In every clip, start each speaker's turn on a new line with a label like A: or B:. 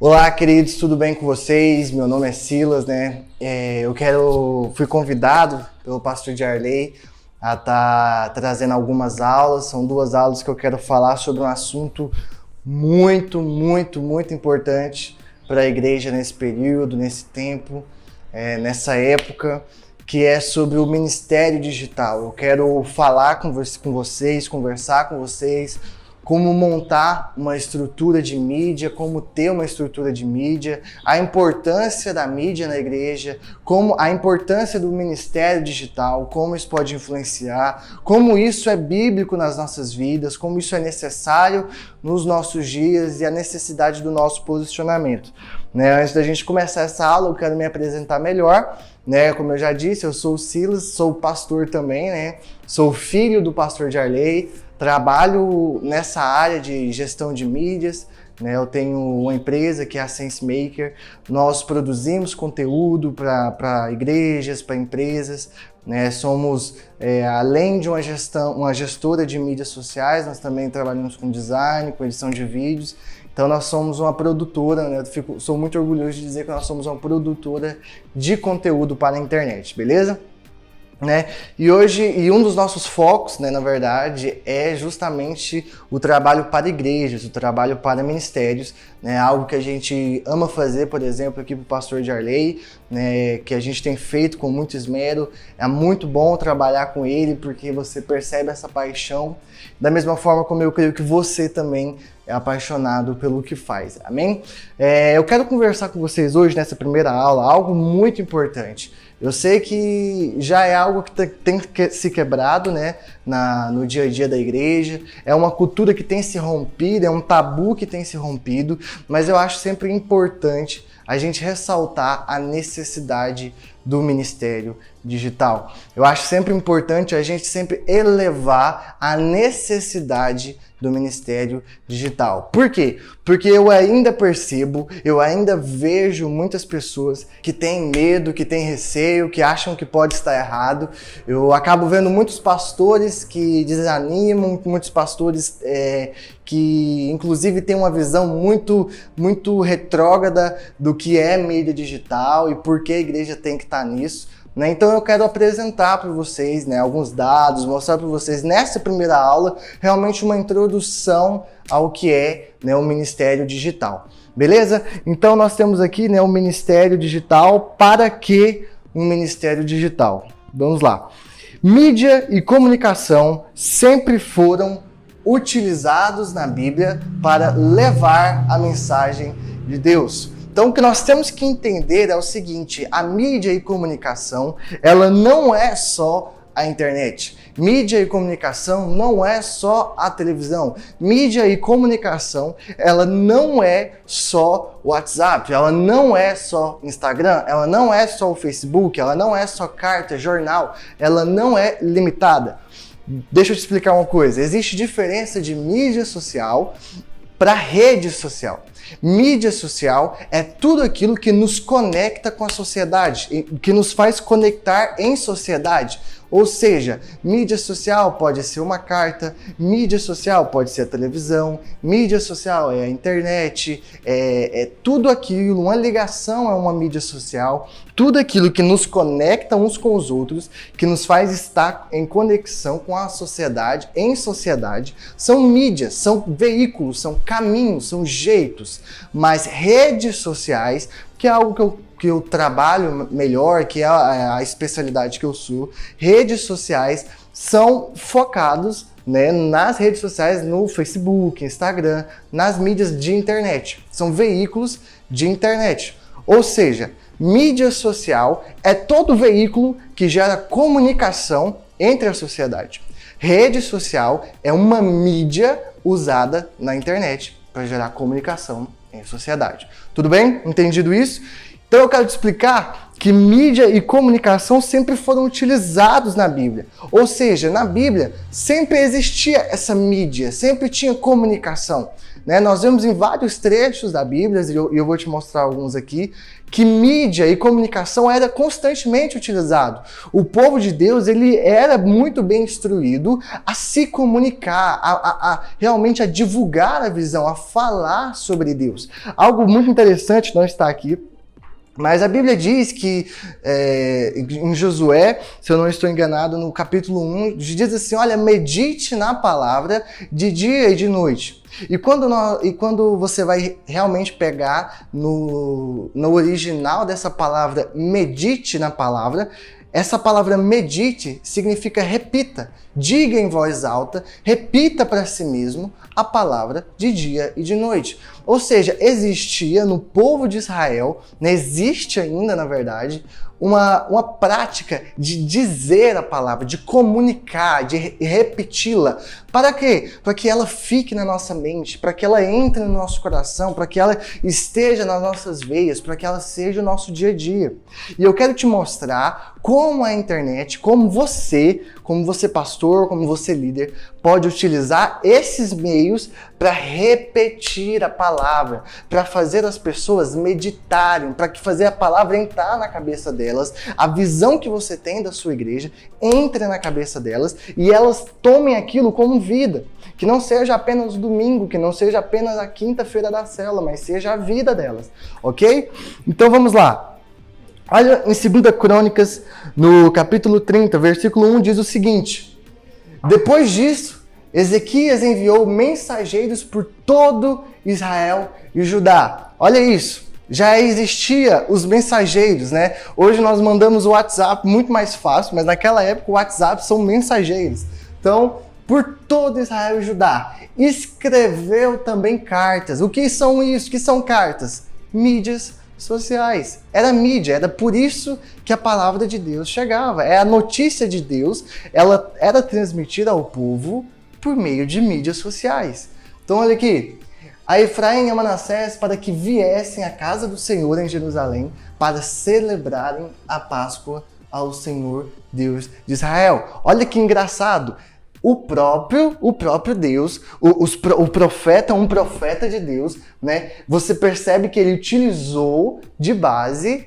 A: Olá, queridos, tudo bem com vocês? Meu nome é Silas, né? Fui convidado pelo pastor Jarley a estar trazendo algumas aulas. São 2 aulas que eu quero falar sobre um assunto muito importante para a igreja nesse período, nesse tempo, nessa época, que é sobre o ministério digital. Eu quero falar com vocês, conversar com vocês, como montar uma estrutura de mídia, como ter uma estrutura de mídia, a importância da mídia na igreja, como a importância do ministério digital, como isso pode influenciar, como isso é bíblico nas nossas vidas, como isso é necessário nos nossos dias e a necessidade do nosso posicionamento. Antes da gente começar essa aula, eu quero me apresentar melhor. Como eu já disse, eu sou o Silas, sou pastor também, sou filho do pastor Jarley. Trabalho nessa área de gestão de mídias, Eu tenho uma empresa que é a SenseMaker. Nós produzimos conteúdo para igrejas, para empresas, Somos, além de uma gestora de mídias sociais, nós também trabalhamos com design, com edição de vídeos. Então nós somos uma produtora, sou muito orgulhoso de dizer que nós somos uma produtora de conteúdo para a internet, beleza? E hoje, um dos nossos focos, na verdade, é justamente o trabalho para igrejas, o trabalho para ministérios, algo que a gente ama fazer, por exemplo, aqui para o pastor Jarley, que a gente tem feito com muito esmero. É muito bom trabalhar com ele, porque você percebe essa paixão, da mesma forma como eu creio que você também é apaixonado pelo que faz, amém? Eu quero conversar com vocês hoje, nessa primeira aula, algo muito importante. Eu sei que já é algo que tem que se quebrado, no dia a dia da igreja. É uma cultura que tem se rompido, é um tabu que tem se rompido, mas eu acho sempre importante a gente ressaltar a necessidade do ministério digital. Eu acho sempre importante a gente sempre elevar a necessidade do ministério digital. Por quê? Porque eu ainda percebo, eu ainda vejo muitas pessoas que têm medo, que têm receio, que acham que pode estar errado. Eu acabo vendo muitos pastores que desanimam, muitos pastores que inclusive têm uma visão muito retrógrada do que é mídia digital e por que a igreja tem que estar nisso. Então eu quero apresentar para vocês alguns dados, mostrar para vocês nessa primeira aula realmente uma introdução ao que é o ministério digital. Beleza? Então nós temos aqui o ministério digital. Para que um ministério digital? Vamos lá. Mídia e comunicação sempre foram utilizados na Bíblia para levar a mensagem de Deus. Então, o que nós temos que entender é o seguinte: a mídia e comunicação, ela não é só a internet. Mídia e comunicação não é só a televisão. Mídia e comunicação, ela não é só o WhatsApp, ela não é só Instagram, ela não é só o Facebook, ela não é só carta, jornal, ela não é limitada. Deixa eu te explicar uma coisa: existe diferença de mídia social para rede social. Mídia social é tudo aquilo que nos conecta com a sociedade, que nos faz conectar em sociedade. Ou seja, mídia social pode ser uma carta, mídia social pode ser a televisão, mídia social é a internet, é tudo aquilo, uma ligação é uma mídia social, tudo aquilo que nos conecta uns com os outros, que nos faz estar em conexão com a sociedade, em sociedade, são mídias, são veículos, são caminhos, são jeitos. Mas redes sociais, que é algo que eu trabalho melhor, que é a especialidade que eu sou, redes sociais são focados nas redes sociais, no Facebook, Instagram, nas mídias de internet. São veículos de internet. Ou seja, mídia social é todo veículo que gera comunicação entre a sociedade. Rede social é uma mídia usada na internet para gerar comunicação em sociedade. Tudo bem? Entendido isso? Então eu quero te explicar que mídia e comunicação sempre foram utilizados na Bíblia. Ou seja, na Bíblia sempre existia essa mídia, sempre tinha comunicação. né? Nós vemos em vários trechos da Bíblia, e eu vou te mostrar alguns aqui, que mídia e comunicação era constantemente utilizado. O povo de Deus, ele era muito bem instruído a se comunicar, realmente a divulgar a visão, a falar sobre Deus. Algo muito interessante não está aqui, mas a Bíblia diz que em Josué, se eu não estou enganado, no capítulo 1, diz assim, olha, medite na palavra de dia e de noite. E quando você vai realmente pegar no original dessa palavra, medite na palavra, essa palavra medite significa repita, diga em voz alta, repita para si mesmo a palavra de dia e de noite. Ou seja, existia no povo de Israel, existe ainda na verdade, uma prática de dizer a palavra, de comunicar, de repeti-la. Para quê? Para que ela fique na nossa mente, para que ela entre no nosso coração, para que ela esteja nas nossas veias, para que ela seja o nosso dia a dia. E eu quero te mostrar como a internet, como você pastor, como você líder, pode utilizar esses meios para repetir a palavra, para fazer as pessoas meditarem, para fazer a palavra entrar na cabeça delas, a visão que você tem da sua igreja entre na cabeça delas e elas tomem aquilo como vida. Que não seja apenas o domingo, que não seja apenas a quinta-feira da célula, mas seja a vida delas, ok? Então vamos lá. Olha em 2 Crônicas, no capítulo 30, versículo 1, diz o seguinte: depois disso, Ezequias enviou mensageiros por todo Israel e Judá. Olha isso, já existia os mensageiros, né? Hoje nós mandamos o WhatsApp muito mais fácil, mas naquela época o WhatsApp são mensageiros. Então, por todo Israel e Judá, escreveu também cartas. O que são isso? O que são cartas? Mídias sociais. Era mídia, era por isso que a palavra de Deus chegava. É a notícia de Deus, ela era transmitida ao povo por meio de mídias sociais. Então olha aqui, a Efraim e a Manassés para que viessem à casa do Senhor em Jerusalém para celebrarem a Páscoa ao Senhor Deus de Israel. Olha que engraçado. O próprio Deus, o profeta, um profeta de Deus, né? Você percebe que ele utilizou de base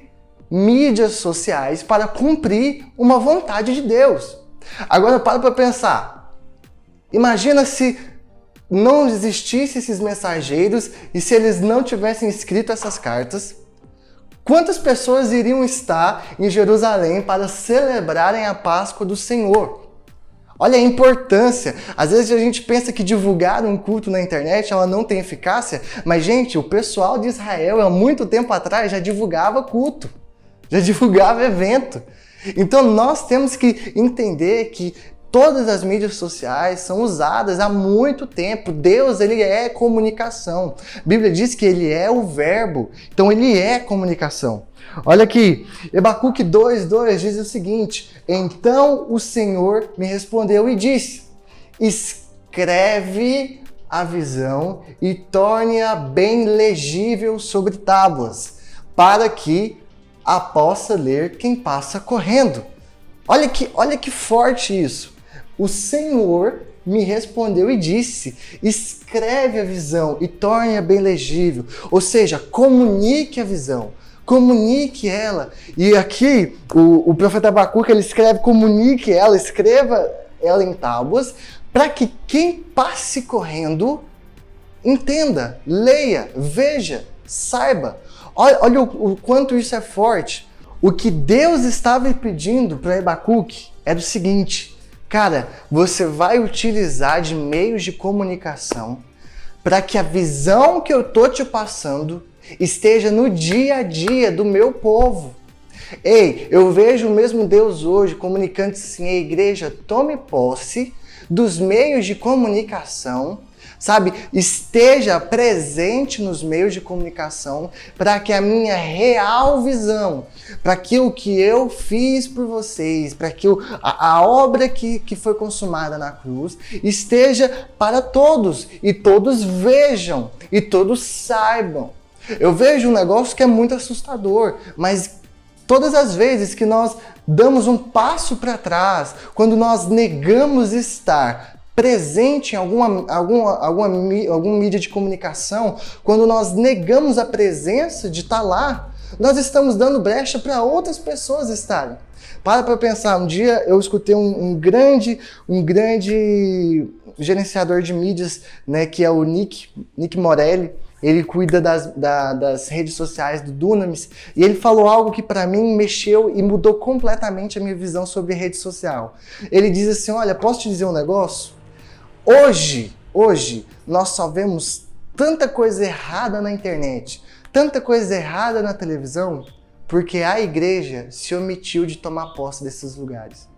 A: mídias sociais para cumprir uma vontade de Deus. Agora para pensar. Imagina se não existissem esses mensageiros e se eles não tivessem escrito essas cartas. Quantas pessoas iriam estar em Jerusalém para celebrarem a Páscoa do Senhor? Olha a importância. Às vezes a gente pensa que divulgar um culto na internet ela não tem eficácia, mas gente, o pessoal de Israel há muito tempo atrás já divulgava culto, já divulgava evento. Então nós temos que entender que todas as mídias sociais são usadas há muito tempo. Deus, ele é comunicação. A Bíblia diz que ele é o verbo, então ele é comunicação. Olha aqui, Abacuque 2:2 diz o seguinte: então o Senhor me respondeu e disse, escreve a visão e torne-a bem legível sobre tábuas, para que a possa ler quem passa correndo. Olha que forte isso. O Senhor me respondeu e disse, escreve a visão e torne-a bem legível. Ou seja, comunique a visão. Comunique ela. E aqui, o profeta Abacuque, ele escreve, comunique ela, escreva ela em tábuas, para que quem passe correndo entenda, leia, veja, saiba. Olha o quanto isso é forte. O que Deus estava pedindo para Abacuque era o seguinte: cara, você vai utilizar de meios de comunicação para que a visão que eu tô te passando esteja no dia a dia do meu povo. Ei, eu vejo o mesmo Deus hoje comunicando assim: a igreja, tome posse dos meios de comunicação, sabe? Esteja presente nos meios de comunicação para que a minha real visão, para que o que eu fiz por vocês, para que a obra que foi consumada na cruz esteja para todos e todos vejam e todos saibam. Eu vejo um negócio que é muito assustador, mas todas as vezes que nós damos um passo para trás, quando nós negamos estar presente em algum mídia de comunicação, quando nós negamos a presença de estar lá, nós estamos dando brecha para outras pessoas estarem. Para pensar, um dia eu escutei um grande gerenciador de mídias, né, que é o Nick Morelli. Ele cuida das redes sociais do Dunamis, e ele falou algo que para mim mexeu e mudou completamente a minha visão sobre rede social. Ele diz assim, olha, posso te dizer um negócio? Hoje, nós só vemos tanta coisa errada na internet, tanta coisa errada na televisão, porque a igreja se omitiu de tomar posse desses lugares.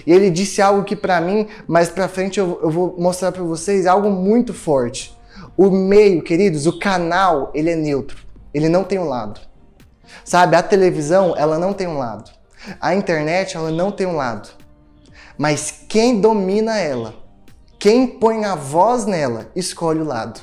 A: E ele disse algo que para mim, mais para frente eu vou mostrar para vocês, algo muito forte. O meio, queridos, o canal, ele é neutro. Ele não tem um lado. Sabe, a televisão, ela não tem um lado. A internet, ela não tem um lado. Mas quem domina ela, quem põe a voz nela, escolhe o lado.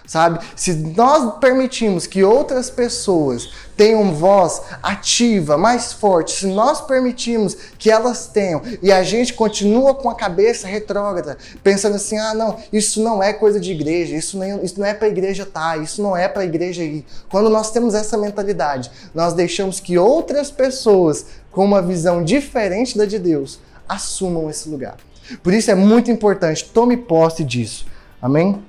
A: Sabe? Se nós permitimos que outras pessoas tenham voz ativa, mais forte, se nós permitimos que elas tenham e a gente continua com a cabeça retrógrada, pensando assim, não, isso não é coisa de igreja, isso não é para a igreja estar, isso não é para a igreja ir. Quando nós temos essa mentalidade, nós deixamos que outras pessoas com uma visão diferente da de Deus assumam esse lugar. Por isso é muito importante, tome posse disso. Amém?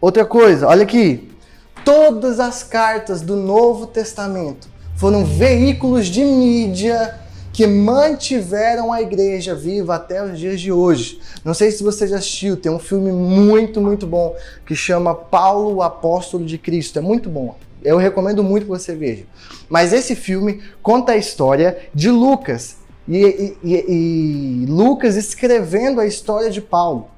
A: Outra coisa, olha aqui. Todas as cartas do Novo Testamento foram veículos de mídia que mantiveram a igreja viva até os dias de hoje. Não sei se você já assistiu, tem um filme muito, muito bom que chama Paulo, o Apóstolo de Cristo. É muito bom. Eu recomendo muito que você veja. Mas esse filme conta a história de Lucas. E Lucas escrevendo a história de Paulo.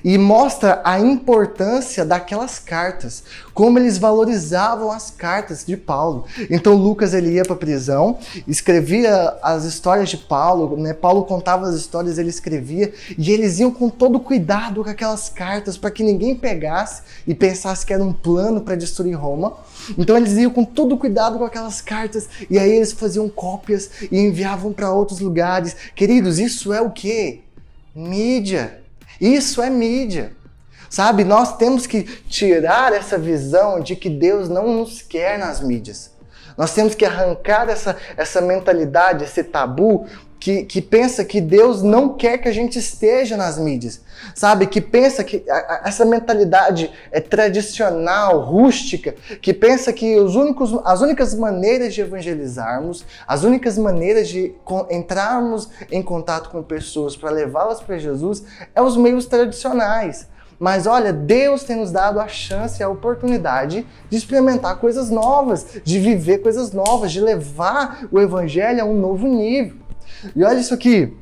A: E mostra a importância daquelas cartas, como eles valorizavam as cartas de Paulo. Então Lucas ele ia para a prisão, escrevia as histórias de Paulo, né? Paulo contava as histórias, ele escrevia, e eles iam com todo cuidado com aquelas cartas para que ninguém pegasse e pensasse que era um plano para destruir Roma. Então eles iam com todo cuidado com aquelas cartas, e aí eles faziam cópias e enviavam para outros lugares. Queridos, isso é o quê? Mídia. Isso é mídia, sabe? Nós temos que tirar essa visão de que Deus não nos quer nas mídias. Nós temos que arrancar essa mentalidade, esse tabu que pensa que Deus não quer que a gente esteja nas mídias, sabe? Que pensa que essa mentalidade é tradicional, rústica, que pensa que as únicas maneiras de evangelizarmos, as únicas maneiras de entrarmos em contato com pessoas para levá-las para Jesus é os meios tradicionais. Mas olha, Deus tem nos dado a chance e a oportunidade de experimentar coisas novas, de viver coisas novas, de levar o evangelho a um novo nível. E olha isso aqui.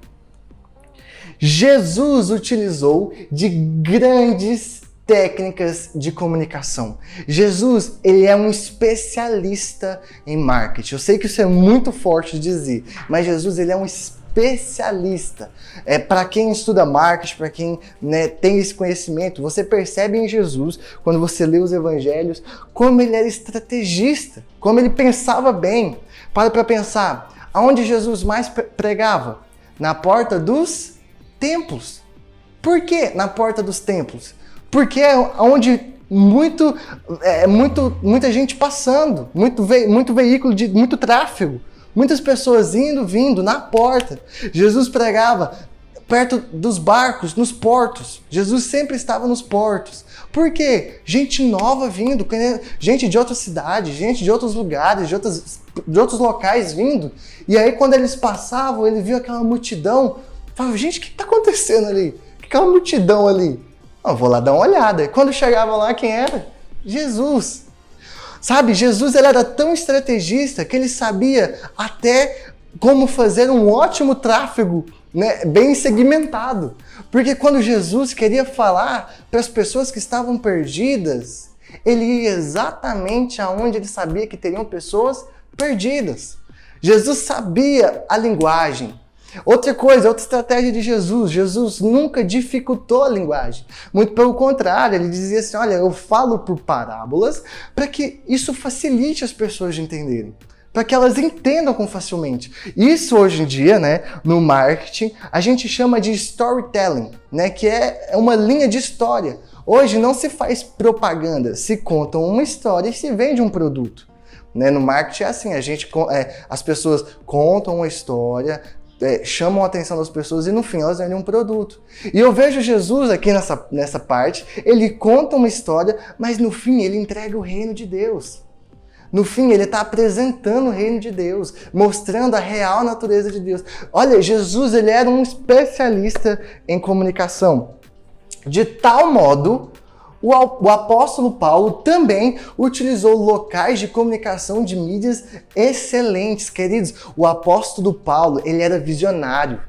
A: Jesus utilizou de grandes técnicas de comunicação. Jesus, ele é um especialista em marketing. Eu sei que isso é muito forte de dizer, mas Jesus, ele é um especialista. Para quem estuda marketing, para quem, né, tem esse conhecimento, você percebe em Jesus, quando você lê os evangelhos, como ele era estrategista, como ele pensava bem. Para pensar. Aonde Jesus mais pregava? Na porta dos templos. Por que na porta dos templos? Porque é onde muita gente passando, muito veículo, muito tráfego, muitas pessoas indo, vindo na porta. Jesus pregava perto dos barcos, nos portos. Jesus sempre estava nos portos. Por quê? Gente nova vindo, gente de outra cidade, gente de outros lugares, de outros locais vindo. E aí quando eles passavam, ele viu aquela multidão, falava, gente, o que está acontecendo ali? O que é aquela multidão ali? Eu vou lá dar uma olhada. E quando chegava lá, quem era? Jesus. Sabe, Jesus ele era tão estrategista que ele sabia até como fazer um ótimo tráfego, né, bem segmentado. Porque quando Jesus queria falar para as pessoas que estavam perdidas, ele ia exatamente aonde ele sabia que teriam pessoas perdidas. Jesus sabia a linguagem. Outra coisa, outra estratégia de Jesus. Jesus nunca dificultou a linguagem. Muito pelo contrário, ele dizia assim, olha, eu falo por parábolas para que isso facilite as pessoas de entenderem. para que elas entendam com facilmente. Isso hoje em dia, né, no marketing, a gente chama de storytelling, né, que é uma linha de história. Hoje não se faz propaganda, se conta uma história e se vende um produto. Né? No marketing é assim, as pessoas contam uma história, chamam a atenção das pessoas e no fim elas vendem um produto. E eu vejo Jesus aqui nessa parte, ele conta uma história, mas no fim ele entrega o reino de Deus. No fim ele está apresentando o reino de Deus, mostrando a real natureza de Deus. Olha, Jesus ele era um especialista em comunicação. De tal modo, o apóstolo Paulo também utilizou locais de comunicação de mídias excelentes, queridos. O apóstolo Paulo, ele era visionário.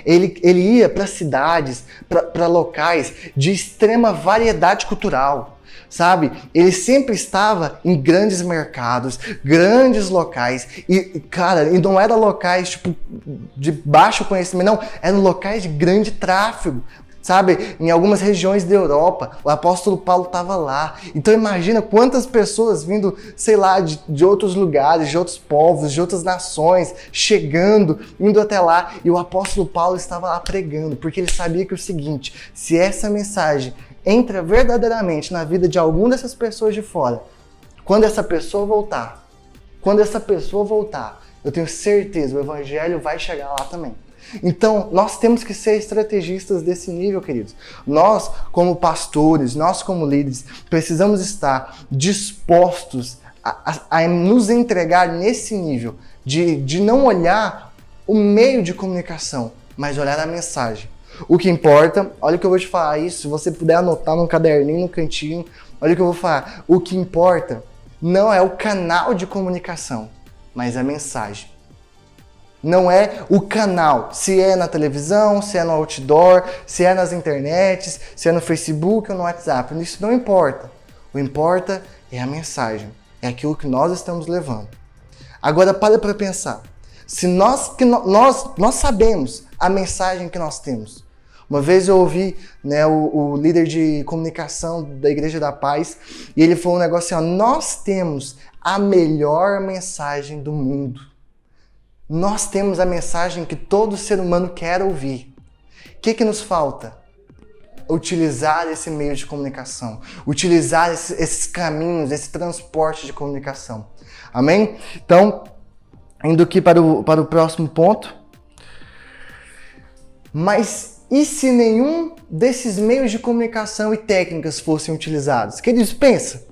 A: Ele ia para cidades, para locais de extrema variedade cultural, sabe? Ele sempre estava em grandes mercados, grandes locais. E, cara, e não eram locais tipo, de baixo conhecimento, não. Eram locais de grande tráfego. Sabe, em algumas regiões da Europa, o apóstolo Paulo estava lá. Então imagina quantas pessoas vindo, sei lá, de outros lugares, de outros povos, de outras nações, chegando, indo até lá. E o apóstolo Paulo estava lá pregando, porque ele sabia que é o seguinte, se essa mensagem entra verdadeiramente na vida de alguma dessas pessoas de fora, quando essa pessoa voltar, eu tenho certeza, o evangelho vai chegar lá também. Então, nós temos que ser estrategistas desse nível, queridos. Nós, como pastores, nós como líderes, precisamos estar dispostos a nos entregar nesse nível, de não olhar o meio de comunicação, mas olhar a mensagem. O que importa, olha o que eu vou te falar isso, se você puder anotar num caderninho, no cantinho, olha o que eu vou falar. O que importa não é o canal de comunicação, mas a mensagem. Não é o canal, se é na televisão, se é no outdoor, se é nas internets, se é no Facebook ou no WhatsApp. Isso não importa. O que importa é a mensagem, é aquilo que nós estamos levando. Agora para pensar. Se nós sabemos a mensagem que nós temos. Uma vez eu ouvi, né, o líder de comunicação da Igreja da Paz e ele falou um negócio assim, ó, nós temos a melhor mensagem do mundo. Nós temos a mensagem que todo ser humano quer ouvir. O que nos falta? Utilizar esse meio de comunicação. Utilizar esses caminhos, esse transporte de comunicação. Amém? Então, indo aqui para o próximo ponto. Mas e se nenhum desses meios de comunicação e técnicas fossem utilizados? Queridos, pensa.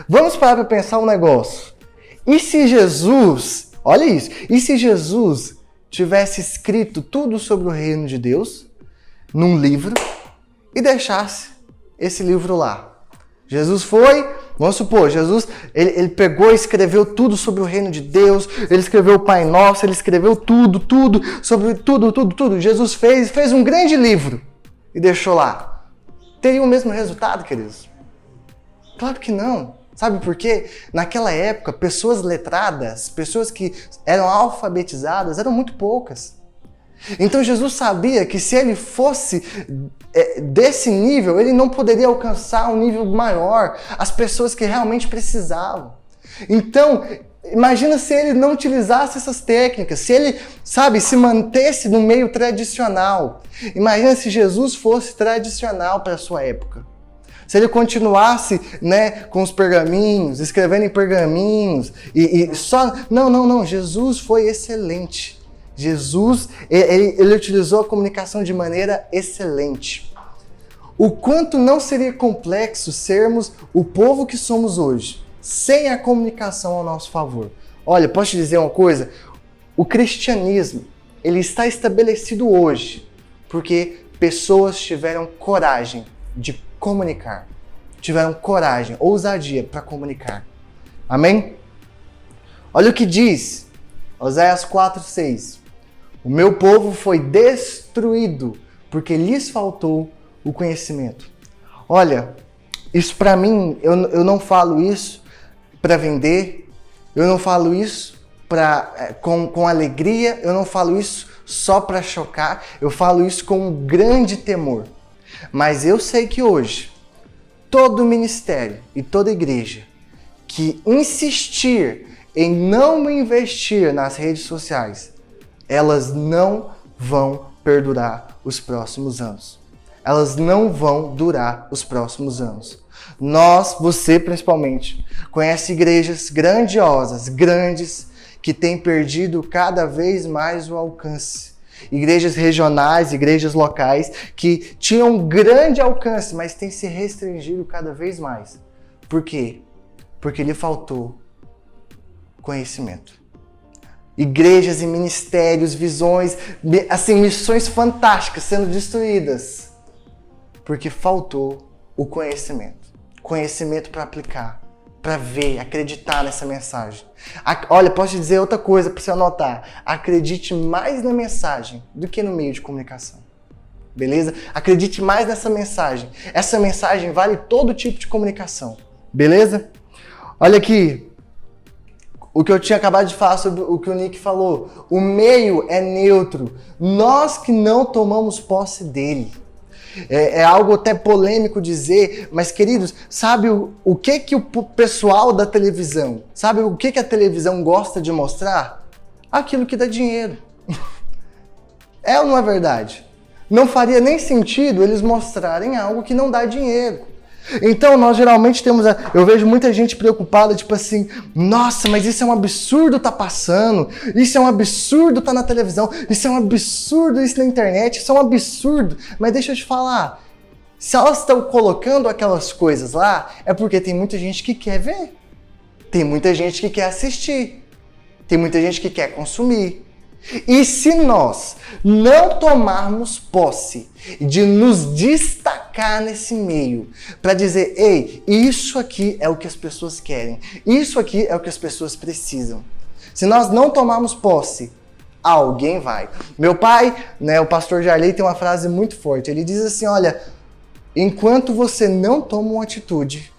A: Vamos parar para pensar um negócio. E se Jesus... Olha isso. E se Jesus tivesse escrito tudo sobre o reino de Deus num livro e deixasse esse livro lá? Jesus foi, vamos supor, Jesus ele pegou e escreveu tudo sobre o reino de Deus, ele escreveu o Pai Nosso, ele escreveu tudo, sobre tudo. Jesus fez um grande livro e deixou lá. Teria o mesmo resultado, queridos? Claro que não. Sabe por quê? Naquela época, pessoas letradas, pessoas que eram alfabetizadas, eram muito poucas. Então Jesus sabia que se ele fosse desse nível, ele não poderia alcançar um nível maior, as pessoas que realmente precisavam. Então, imagina se ele não utilizasse essas técnicas, se ele, se mantesse no meio tradicional. Imagina se Jesus fosse tradicional para a sua época. Se ele continuasse, né, com os pergaminhos, escrevendo em pergaminhos, e só... Não. Jesus foi excelente. Jesus, ele utilizou a comunicação de maneira excelente. O quanto não seria complexo sermos o povo que somos hoje, sem a comunicação ao nosso favor. Olha, posso te dizer uma coisa? O cristianismo, ele está estabelecido hoje, porque pessoas tiveram coragem de comunicar. Tiveram coragem, ousadia para comunicar. Amém? Olha o que diz Oséias 4:6. O meu povo foi destruído porque lhes faltou o conhecimento. Olha, isso para mim, eu não falo isso para vender, eu não falo isso com alegria, eu não falo isso só para chocar, eu falo isso com um grande temor. Mas eu sei que hoje, todo ministério e toda igreja que insistir em não investir nas redes sociais, elas não vão perdurar os próximos anos. Elas não vão durar os próximos anos. Você principalmente, conhece igrejas grandiosas, grandes, que têm perdido cada vez mais o alcance. Igrejas regionais, igrejas locais, que tinham um grande alcance, mas têm se restringido cada vez mais. Por quê? Porque lhe faltou conhecimento. Igrejas e ministérios, visões, assim, missões fantásticas sendo destruídas. Porque faltou o conhecimento. Conhecimento para aplicar, para ver, acreditar nessa mensagem. Olha, posso te dizer outra coisa para você anotar. Acredite mais na mensagem do que no meio de comunicação. Beleza? Acredite mais nessa mensagem. Essa mensagem vale todo tipo de comunicação. Beleza? Olha aqui. O que eu tinha acabado de falar sobre o que o Nick falou. O meio é neutro. Nós que não tomamos posse dele. É algo até polêmico dizer, mas queridos, sabe o que o pessoal da televisão, sabe o que a televisão gosta de mostrar? Aquilo que dá dinheiro. É ou não é verdade? Não faria nem sentido eles mostrarem algo que não dá dinheiro. Então nós geralmente eu vejo muita gente preocupada, tipo assim, nossa, mas isso é um absurdo tá passando, isso é um absurdo tá na televisão, isso é um absurdo isso na internet, isso é um absurdo. Mas deixa eu te falar, se elas estão colocando aquelas coisas lá, é porque tem muita gente que quer ver, tem muita gente que quer assistir, tem muita gente que quer consumir. E se nós não tomarmos posse de nos destacar nesse meio, para dizer, ei, isso aqui é o que as pessoas querem, isso aqui é o que as pessoas precisam. Se nós não tomarmos posse, alguém vai. Meu pai, o pastor Jarley, tem uma frase muito forte. Ele diz assim, olha, enquanto você não toma uma atitude,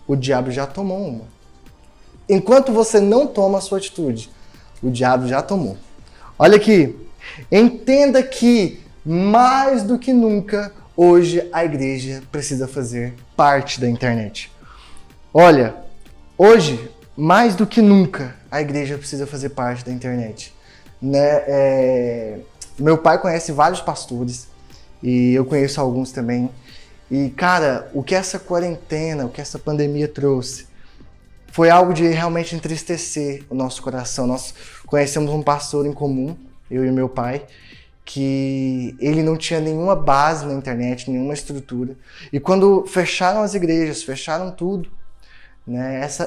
A: o diabo já tomou uma. Enquanto você não toma a sua atitude, o diabo já tomou. Olha aqui, entenda que mais do que nunca, hoje a igreja precisa fazer parte da internet. Olha, hoje, mais do que nunca, a igreja precisa fazer parte da internet. Meu pai conhece vários pastores, e eu conheço alguns também. E, cara, o que essa quarentena, o que essa pandemia trouxe, foi algo de realmente entristecer o nosso coração. Nós conhecemos um pastor em comum, eu e meu pai, que ele não tinha nenhuma base na internet, nenhuma estrutura. E quando fecharam as igrejas, fecharam tudo,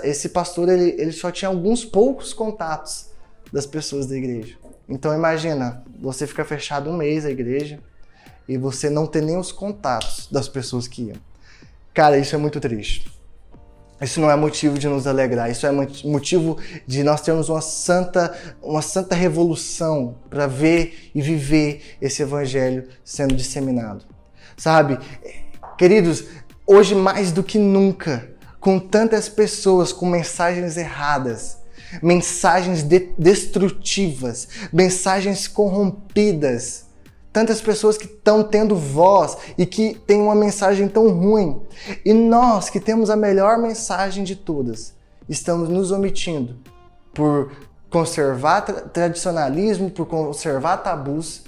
A: esse pastor ele só tinha alguns poucos contatos das pessoas da igreja. Então imagina, você fica fechado um mês a igreja e você não ter nem os contatos das pessoas que iam. Cara, isso é muito triste. Isso não é motivo de nos alegrar, isso é motivo de nós termos uma santa revolução para ver e viver esse evangelho sendo disseminado. Sabe, queridos, hoje mais do que nunca, com tantas pessoas com mensagens erradas, mensagens destrutivas, mensagens corrompidas, tantas pessoas que estão tendo voz e que têm uma mensagem tão ruim. E nós, que temos a melhor mensagem de todas, estamos nos omitindo por conservar tradicionalismo, por conservar tabus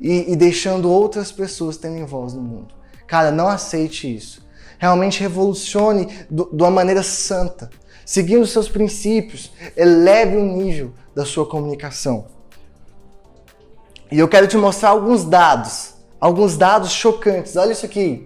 A: e deixando outras pessoas terem voz no mundo. Cara, não aceite isso. Realmente revolucione de uma maneira santa, seguindo os seus princípios, eleve o nível da sua comunicação. E eu quero te mostrar alguns dados chocantes. Olha isso aqui.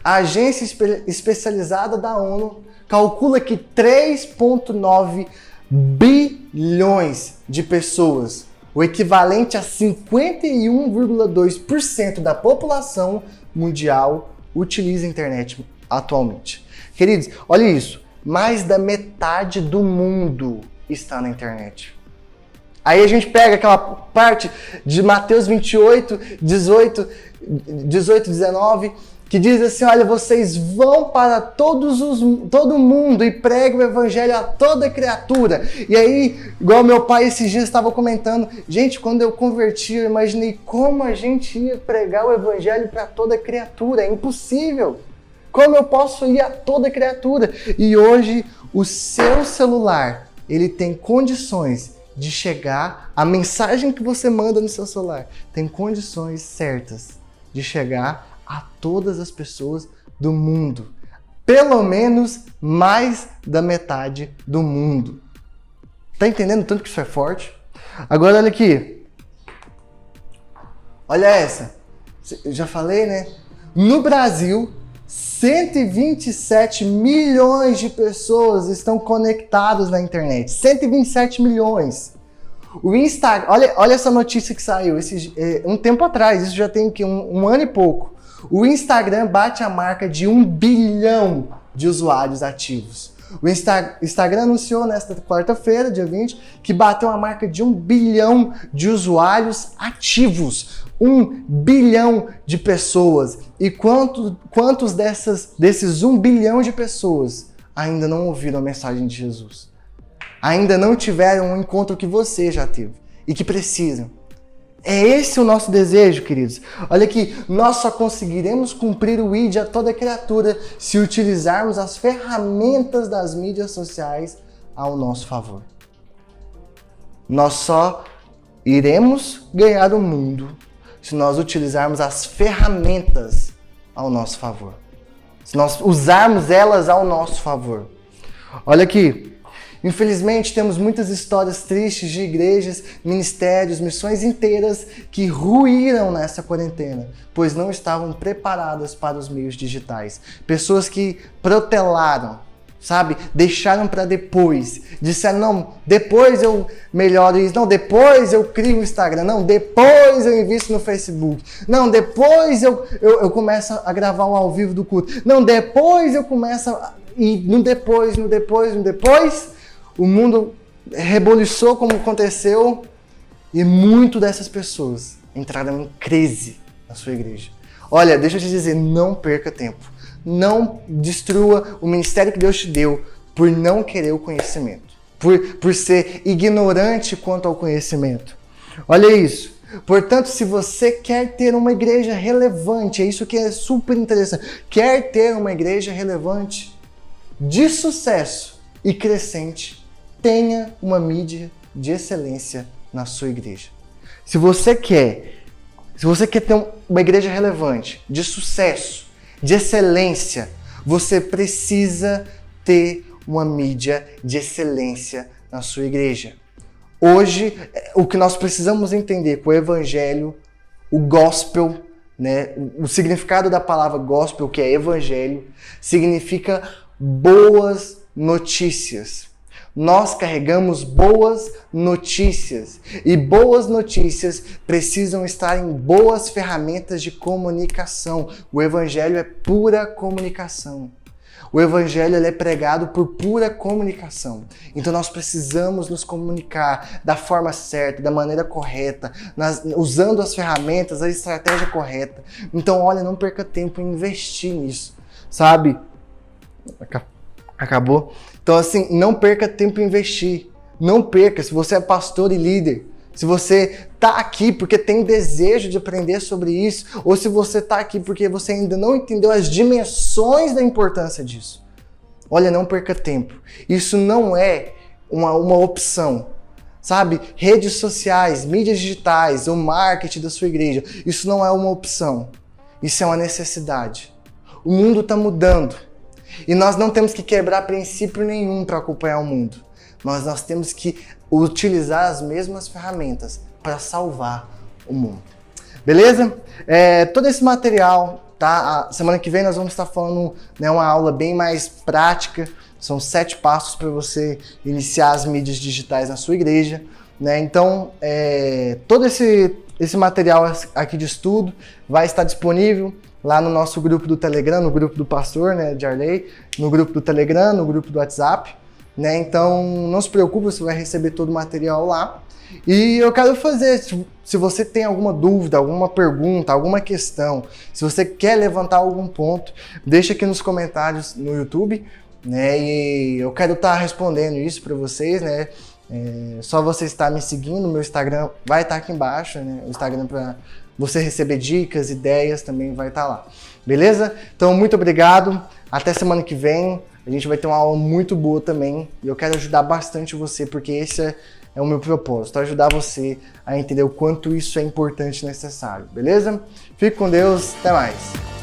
A: A agência especializada da ONU calcula que 3,9 bilhões de pessoas, o equivalente a 51,2% da população mundial, utiliza a internet atualmente. Queridos, olha isso. Mais da metade do mundo está na internet. Aí a gente pega aquela parte de Mateus 28, 18, 19, que diz assim, olha, vocês vão para todo mundo e pregam o evangelho a toda criatura. E aí, igual meu pai esses dias estava comentando, gente, quando eu converti, eu imaginei como a gente ia pregar o evangelho para toda criatura. É impossível. Como eu posso ir a toda criatura? E hoje, o seu celular ele tem condições de chegar, a mensagem que você manda no seu celular tem condições certas de chegar a todas as pessoas do mundo. Pelo menos mais da metade do mundo. Tá entendendo tanto que isso é forte? Agora olha aqui. Olha essa. Eu já falei, né? No Brasil, 127 milhões de pessoas estão conectadas na internet. 127 milhões. O Instagram, olha essa notícia que saiu um tempo atrás, isso já tem um ano e pouco. O Instagram bate a marca de 1 bilhão de usuários ativos. O Instagram anunciou nesta quarta-feira, dia 20, que bateu a marca de 1 bilhão de usuários ativos. 1 bilhão de pessoas. E quantos desses 1 bilhão de pessoas ainda não ouviram a mensagem de Jesus? Ainda não tiveram um encontro que você já teve e que precisam. É esse o nosso desejo, queridos. Olha aqui, nós só conseguiremos cumprir o ID a toda criatura se utilizarmos as ferramentas das mídias sociais ao nosso favor. Nós só iremos ganhar o mundo se nós utilizarmos as ferramentas ao nosso favor. Se nós usarmos elas ao nosso favor. Olha aqui. Infelizmente, temos muitas histórias tristes de igrejas, ministérios, missões inteiras que ruíram nessa quarentena, pois não estavam preparadas para os meios digitais. Pessoas que protelaram, sabe? Deixaram para depois. Disseram, não, depois eu melhoro isso. Não, depois eu crio o Instagram. Não, depois eu invisto no Facebook. Não, depois eu começo a gravar um ao vivo do culto. Não, depois eu começo e no depois, o mundo reboliçou como aconteceu e muito dessas pessoas entraram em crise na sua igreja. Olha, deixa eu te dizer, não perca tempo. Não destrua o ministério que Deus te deu por não querer o conhecimento, por ser ignorante quanto ao conhecimento. Olha isso. Portanto, se você quer ter uma igreja relevante, é isso que é super interessante, quer ter uma igreja relevante, de sucesso e crescente, tenha uma mídia de excelência na sua igreja. Se você quer ter uma igreja relevante, de sucesso, de excelência, você precisa ter uma mídia de excelência na sua igreja. Hoje, o que nós precisamos entender com o evangelho, o gospel, né, o significado da palavra gospel, que é evangelho, significa boas notícias. Nós carregamos boas notícias e boas notícias precisam estar em boas ferramentas de comunicação. O evangelho é pura comunicação. O evangelho ele é pregado por pura comunicação. Então nós precisamos nos comunicar da forma certa, da maneira correta, usando as ferramentas, a estratégia correta. Então olha, não perca tempo em investir nisso, sabe? Acabou? Então assim, não perca tempo em investir. Não perca, se você é pastor e líder, se você está aqui porque tem desejo de aprender sobre isso, ou se você está aqui porque você ainda não entendeu as dimensões da importância disso. Olha, não perca tempo. Isso não é uma opção. Sabe? Redes sociais, mídias digitais, o marketing da sua igreja, isso não é uma opção. Isso é uma necessidade. O mundo está mudando. E nós não temos que quebrar princípio nenhum para acompanhar o mundo. Nós temos que utilizar as mesmas ferramentas para salvar o mundo. Beleza? Todo esse material, tá? A semana que vem nós vamos estar falando, né, uma aula bem mais prática. São 7 passos para você iniciar as mídias digitais na sua igreja. Né? Então, todo esse material aqui de estudo vai estar disponível lá no nosso grupo do Telegram, no grupo do pastor, né, de Arley, no grupo do Telegram, no grupo do WhatsApp. Né? Então, não se preocupe, você vai receber todo o material lá. E eu quero fazer, se você tem alguma dúvida, alguma pergunta, alguma questão, se você quer levantar algum ponto, deixa aqui nos comentários no YouTube, né? E eu quero estar respondendo isso para vocês, né? Só você estar me seguindo, meu Instagram vai estar aqui embaixo, né? O Instagram para você receber dicas, ideias também vai estar lá. Beleza? Então, muito obrigado. Até semana que vem. A A gente vai ter uma aula muito boa também e eu quero ajudar bastante você, porque esse é o meu propósito, ajudar você a entender o quanto isso é importante e necessário, beleza? Fique com Deus, até mais!